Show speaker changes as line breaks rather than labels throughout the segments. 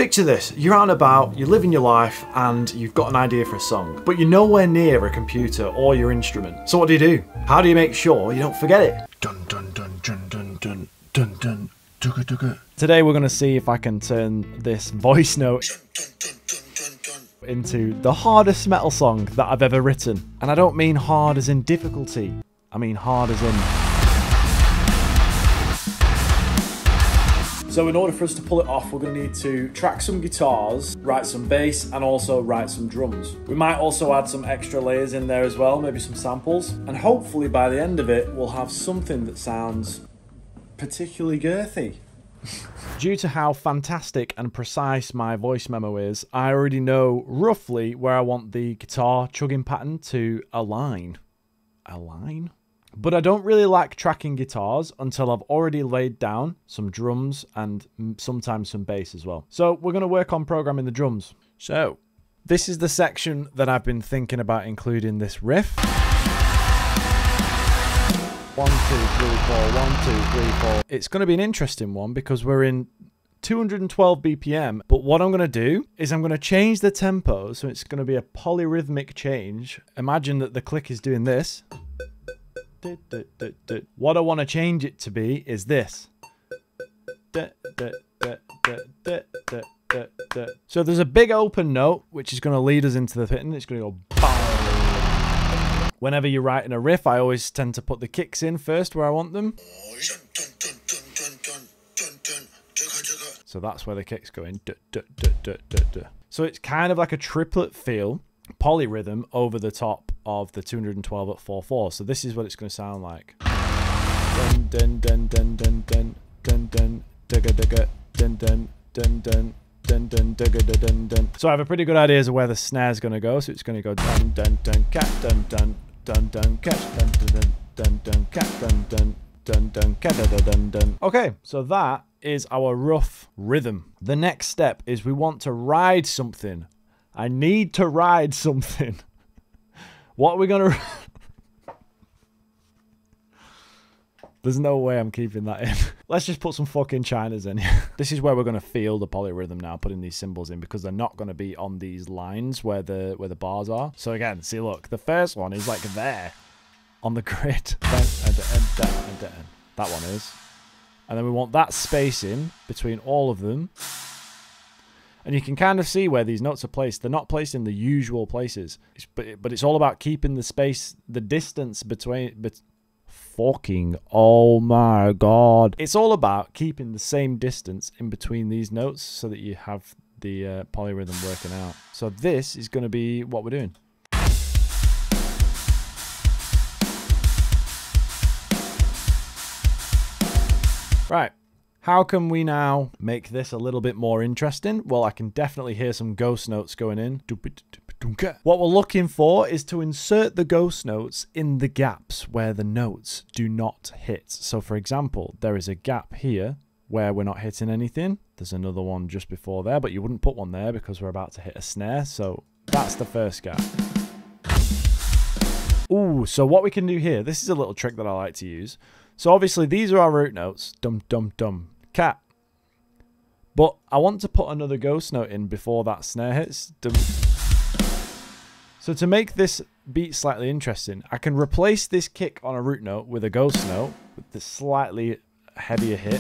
Picture this, you're out and about, you're living your life, and you've got an idea for a song, but you're nowhere near a computer or your instrument. So what do? How do you make sure you don't forget it? Dun dun dun dun dun dun dun dun. Today we're going to see if I can turn this voice note into the hardest metal song that I've ever written. And I don't mean hard as in difficulty, I mean hard as in... So in order for us to pull it off, we're going to need to track some guitars, write some bass, and also write some drums. We might also add some extra layers in there as well, maybe some samples. And hopefully by the end of it, we'll have something that sounds particularly girthy. Due to how fantastic and precise my voice memo is, I already know roughly where I want the guitar chugging pattern to align. Align? But I don't really like tracking guitars until I've already laid down some drums and sometimes some bass as well. So we're going to work on programming the drums. So this is the section that I've been thinking about including this riff. 1, 2, 3, 4, 1, 2, 3, 4. It's going to be an interesting one because we're in 212 BPM, but what I'm going to do is I'm going to change the tempo, so it's going to be a polyrhythmic change. Imagine that the click is doing this. What I want to change it to be is this. So there's a big open note, which is going to lead us into the pit, and it's going to go bang. Whenever you're writing a riff, I always tend to put the kicks in first where I want them. So that's where the kicks go in. So it's kind of like a triplet feel, polyrhythm over the top of the 212 at 4/4. So this is what it's going to sound like. Dun dun dun dun dun dun dun dun dugga dugga dun dun dun dun dun dun dugga dun dun. So I have a pretty good idea as to where the snare's going to go. So it's going to go dun dun dun cat dun dun dun dun cat dun dun dun dun cat dun dun dun dun cat dun dun dun. Okay, so that is our rough rhythm. The next step is we want to ride something. I need to ride something. What are we gonna... There's no way I'm keeping that in. Let's just put some fucking chinas in here. This is where we're gonna feel the polyrhythm now, putting these cymbals in, because they're not gonna be on these lines where the bars are. So again, see, look, the first one is like there on the grid. That one is. And then we want that spacing between all of them. And you can kind of see where these notes are placed. They're not placed in the usual places. But it's all about keeping the space, the distance between... Fucking, oh my god. It's all about keeping the same distance in between these notes so that you have the polyrhythm working out. So this is going to be what we're doing. Right. How can we now make this a little bit more interesting? Well, I can definitely hear some ghost notes going in. What we're looking for is to insert the ghost notes in the gaps where the notes do not hit. So for example, there is a gap here where we're not hitting anything. There's another one just before there, but you wouldn't put one there because we're about to hit a snare. So that's the first gap. Ooh, so what we can do here, this is a little trick that I like to use. So obviously these are our root notes, dum dum dum, cat. But I want to put another ghost note in before that snare hits. Dum. So to make this beat slightly interesting, I can replace this kick on a root note with a ghost note with the slightly heavier hit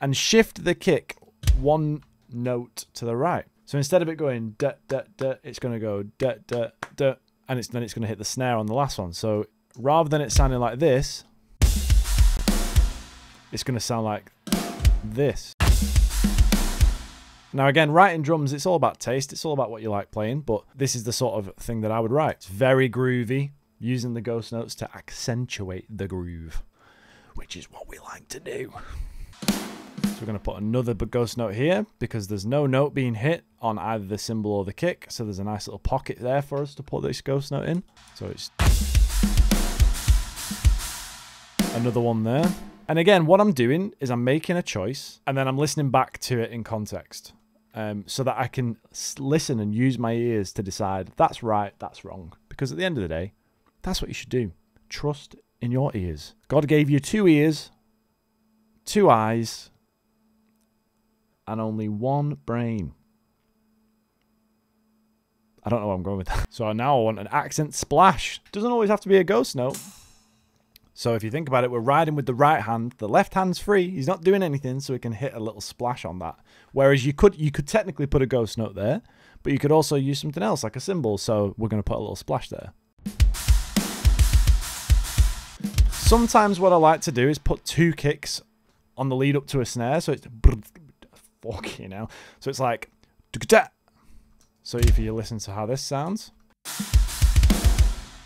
and shift the kick one note to the right. So instead of it going da da da, it's going to go da da da, and then it's going to hit the snare on the last one. So rather than it sounding like this, it's going to sound like this. Now again, writing drums, it's all about taste. It's all about what you like playing, but this is the sort of thing that I would write. It's very groovy, using the ghost notes to accentuate the groove, which is what we like to do. So we're going to put another ghost note here because there's no note being hit on either the cymbal or the kick. So there's a nice little pocket there for us to put this ghost note in. So it's another one there. And again, what I'm doing is I'm making a choice and then I'm listening back to it in context. So that I can listen and use my ears to decide that's right, that's wrong. Because at the end of the day, that's what you should do. Trust in your ears. God gave you 2 ears, 2 eyes, and only one brain. I don't know where I'm going with that. So now I want an accent splash. Doesn't always have to be a ghost note. So if you think about it, we're riding with the right hand. The left hand's free. He's not doing anything, so we can hit a little splash on that. Whereas you could technically put a ghost note there, but you could also use something else like a cymbal. So we're going to put a little splash there. Sometimes what I like to do is put 2 kicks on the lead up to a snare. So it's fucking hell. So it's like. So if you listen to how this sounds.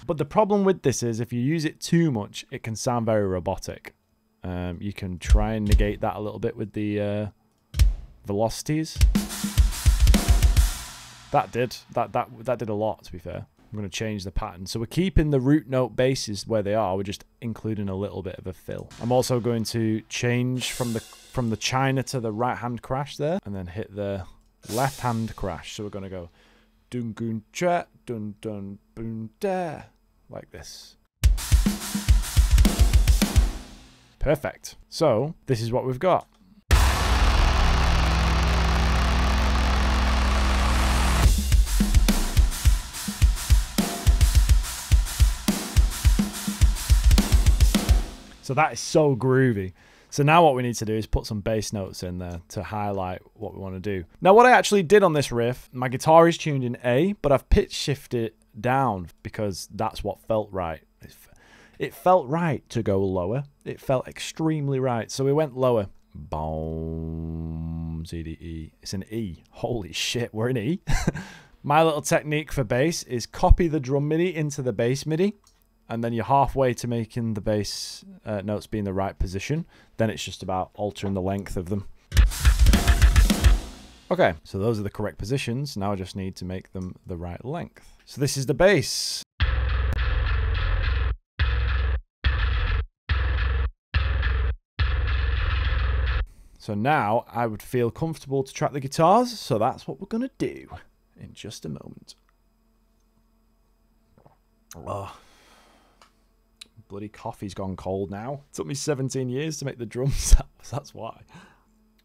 But the problem with this is if you use it too much, it can sound very robotic. You can try and negate that a little bit with the velocities. That did a lot, to be fair. I'm going to change the pattern. So we're keeping the root note basses where they are. We're just including a little bit of a fill. I'm also going to change from the China to the right hand crash there, and then hit the left hand crash. So we're going to go dun gun cha dun dun boom da like this. Perfect. So this is what we've got. So that is so groovy. So now what we need to do is put some bass notes in there to highlight what we want to do. Now what I actually did on this riff, my guitar is tuned in A, but I've pitch shifted it down because that's what felt right. It felt right to go lower. It felt extremely right. So we went lower. Boom, C, D, E. It's an E. Holy shit, we're in E. My little technique for bass is copy the drum MIDI into the bass MIDI. And then you're halfway to making the bass notes be in the right position. Then it's just about altering the length of them. Okay, so those are the correct positions. Now I just need to make them the right length. So this is the bass. So now I would feel comfortable to track the guitars. So that's what we're going to do in just a moment. Oh. Bloody coffee's gone cold now. It took me 17 years to make the drums. That's why.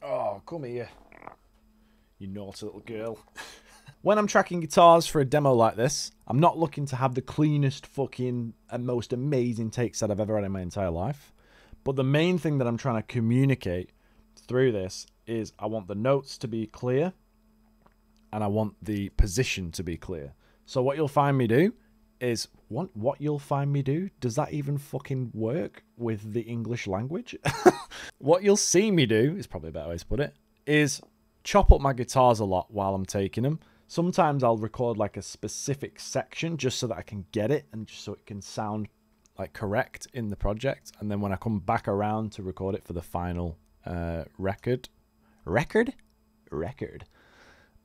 Oh, come here. You naughty little girl. When I'm tracking guitars for a demo like this, I'm not looking to have the cleanest fucking and most amazing takes that I've ever had in my entire life. But the main thing that I'm trying to communicate through this is I want the notes to be clear and I want the position to be clear. So what you'll find me do is what you'll find me do? Does that even fucking work with the English language? What you'll see me do, is probably a better way to put it, is chop up my guitars a lot while I'm taking them. Sometimes I'll record like a specific section just so that I can get it and just so it can sound like correct in the project. And then when I come back around to record it for the final record,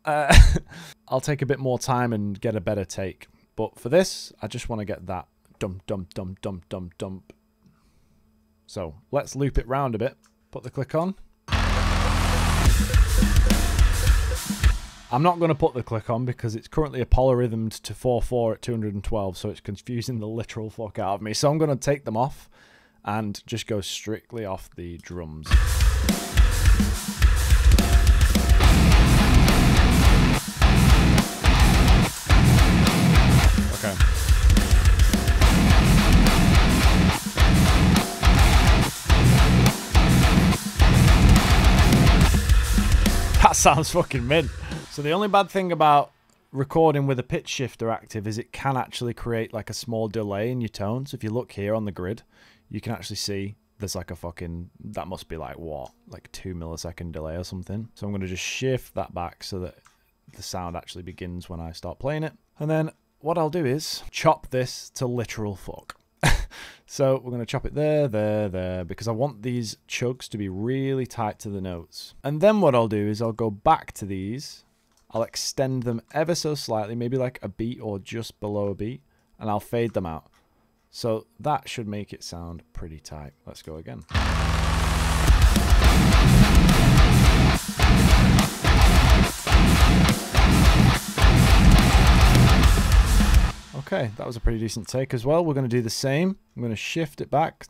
I'll take a bit more time and get a better take. But for this, I just want to get that dump, dump, dump, dump, dump, dump. So let's loop it round a bit. Put the click on. I'm not going to put the click on because it's currently a polyrhythmed to 4/4 at 212, so it's confusing the literal fuck out of me. So I'm going to take them off and just go strictly off the drums. Okay. That sounds fucking mint. So the only bad thing about recording with a pitch shifter active is it can actually create like a small delay in your tone. So if you look here on the grid, you can actually see there's like a fucking, that must be like what? Like 2 millisecond delay or something. So I'm going to just shift that back so that the sound actually begins when I start playing it. And then what I'll do is chop this to literal fuck. So we're going to chop it there, there, because I want these chugs to be really tight to the notes. And then what I'll do is I'll go back to these. I'll extend them ever so slightly, maybe like a beat or just below a beat, and I'll fade them out. So that should make it sound pretty tight. Let's go again. Okay, that was a pretty decent take as well. We're going to do the same. I'm going to shift it back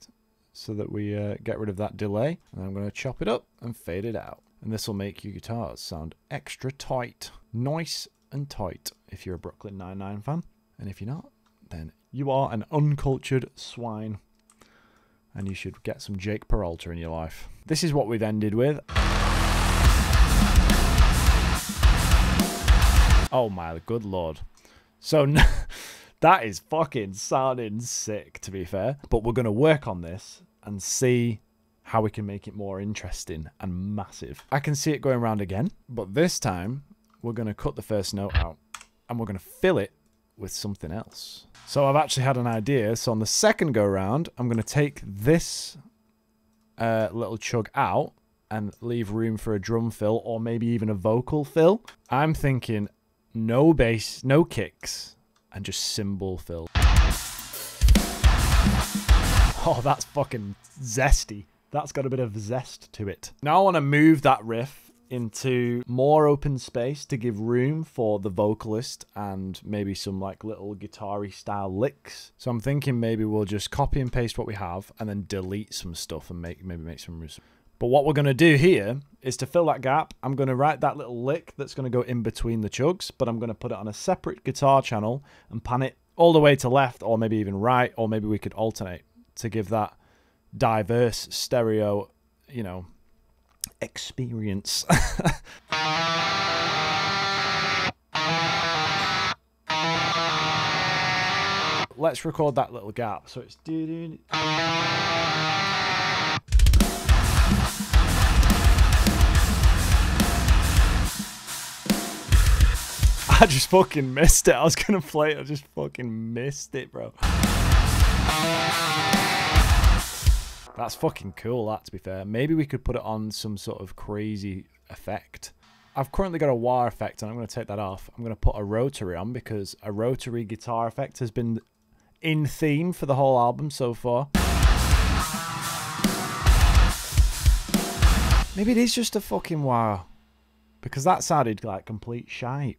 so that we get rid of that delay. And I'm going to chop it up and fade it out. And this will make your guitars sound extra tight. Nice and tight if you're a Brooklyn Nine-Nine fan. And if you're not, then you are an uncultured swine. And you should get some Jake Peralta in your life. This is what we've ended with. Oh my good lord. So that is fucking sounding sick, to be fair. But we're going to work on this and see how we can make it more interesting and massive. I can see it going around again, but this time we're going to cut the first note out and we're going to fill it with something else. So I've actually had an idea. So on the second go round, I'm going to take this little chug out and leave room for a drum fill or maybe even a vocal fill. I'm thinking no bass, no kicks, and just cymbal fill. Oh, that's fucking zesty. That's got a bit of zest to it. Now I want to move that riff into more open space to give room for the vocalist and maybe some like little guitar-y style licks. So I'm thinking maybe we'll just copy and paste what we have and then delete some stuff and maybe make some. But what we're going to do here is to fill that gap, I'm going to write that little lick that's going to go in between the chugs, but I'm going to put it on a separate guitar channel and pan it all the way to left or maybe even right, or maybe we could alternate to give that diverse stereo, you know, experience. Let's record that little gap. So it's doo-doo. I just fucking missed it. I was gonna play it. I just fucking missed it, bro. That's fucking cool, that, to be fair. Maybe we could put it on some sort of crazy effect. I've currently got a wah effect, and I'm going to take that off. I'm going to put a rotary on, because a rotary guitar effect has been in theme for the whole album so far. Maybe it is just a fucking wah, because that sounded like complete shite,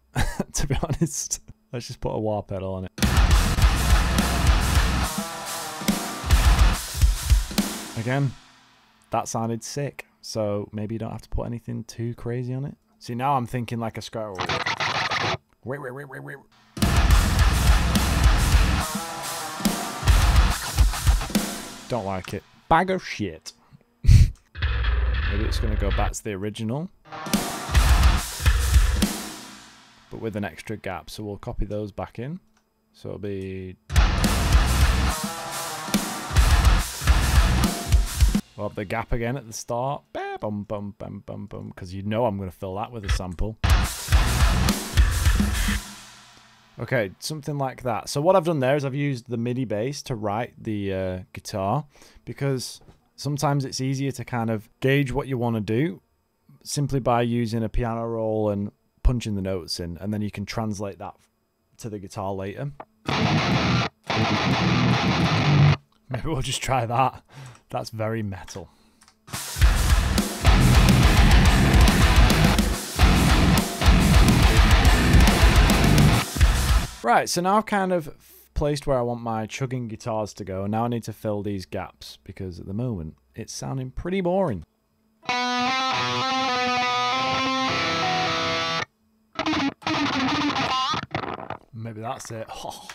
to be honest. Let's just put a wah pedal on it. Again, that sounded sick, so maybe you don't have to put anything too crazy on it. See, now I'm thinking like a squirrel. Wait. Don't like it. Bag of shit. Maybe it's going to go back to the original, but with an extra gap. So we'll copy those back in. So it'll be... We'll have the gap again at the start. Bum, bum, bum, bum, bum. Because you know I'm going to fill that with a sample. Okay, something like that. So what I've done there is I've used the MIDI bass to write the guitar, because sometimes it's easier to kind of gauge what you want to do simply by using a piano roll and punching the notes in, and then you can translate that to the guitar later. Maybe we'll just try that. That's very metal. Right, so now I've kind of placed where I want my chugging guitars to go, and now I need to fill these gaps, because at the moment it's sounding pretty boring. Maybe that's it. Oh.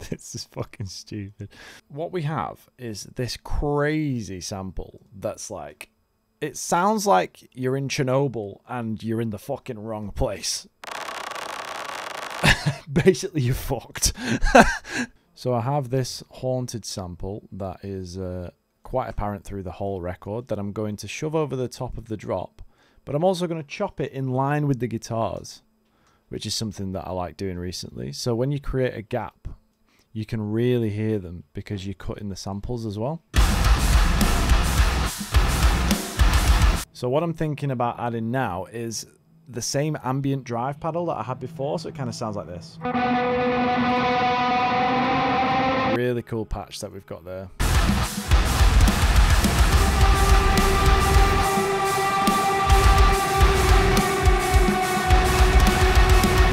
This is fucking stupid. What we have is this crazy sample that's like, it sounds like you're in Chernobyl and you're in the fucking wrong place. Basically, you're fucked. So I have this haunted sample that is quite apparent through the whole record that I'm going to shove over the top of the drop, but I'm also going to chop it in line with the guitars, which is something that I like doing recently. So when you create a gap, you can really hear them because you're cutting the samples as well. So what I'm thinking about adding now is the same ambient drive pedal that I had before, so it kind of sounds like this. Really cool patch that we've got there.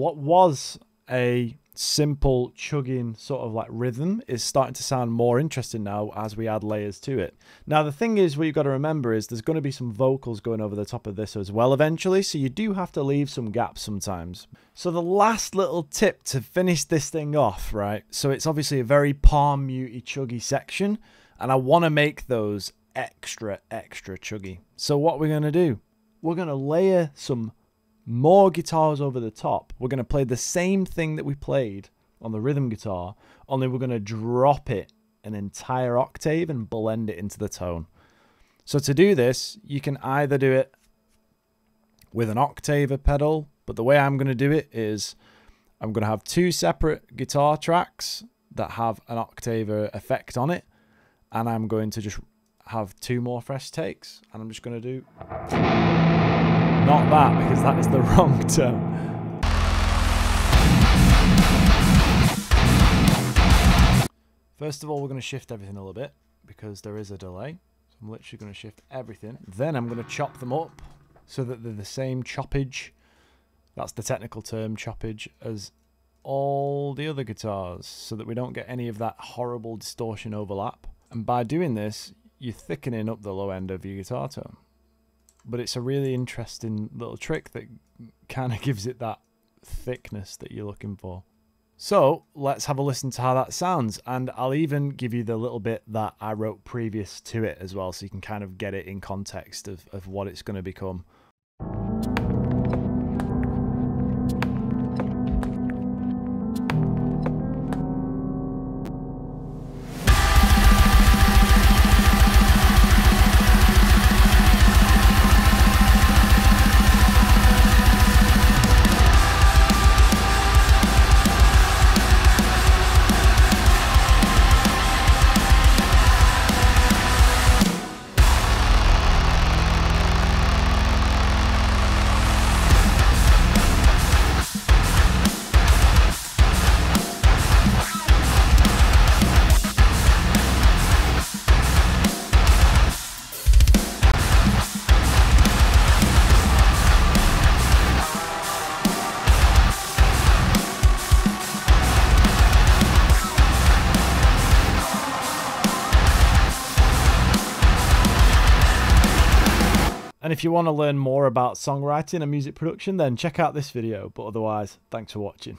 what was a simple chugging sort of like rhythm is starting to sound more interesting now as we add layers to it. Now the thing is, what you've got to remember is there's going to be some vocals going over the top of this as well eventually, so you do have to leave some gaps sometimes. So the last little tip to finish this thing off, right, so it's obviously a very palm mutey chuggy section, and I want to make those extra chuggy. So what we're going to do, we're going to layer some more guitars over the top. We're going to play the same thing that we played on the rhythm guitar, only we're going to drop it an entire octave and blend it into the tone. So to do this, you can either do it with an octave pedal, but the way I'm going to do it is I'm going to have two separate guitar tracks that have an octave effect on it, and I'm going to just have two more fresh takes, and I'm just going to do not that, because that is the wrong tone. First of all, we're going to shift everything a little bit because there is a delay. So I'm literally going to shift everything. Then I'm going to chop them up so that they're the same choppage. That's the technical term, choppage, as all the other guitars, so that we don't get any of that horrible distortion overlap. And by doing this, you're thickening up the low end of your guitar tone. But it's a really interesting little trick that kind of gives it that thickness that you're looking for. So let's have a listen to how that sounds, and I'll even give you the little bit that I wrote previous to it as well, so you can kind of get it in context of what it's going to become. And if you want to learn more about songwriting and music production, then check out this video. But otherwise, thanks for watching.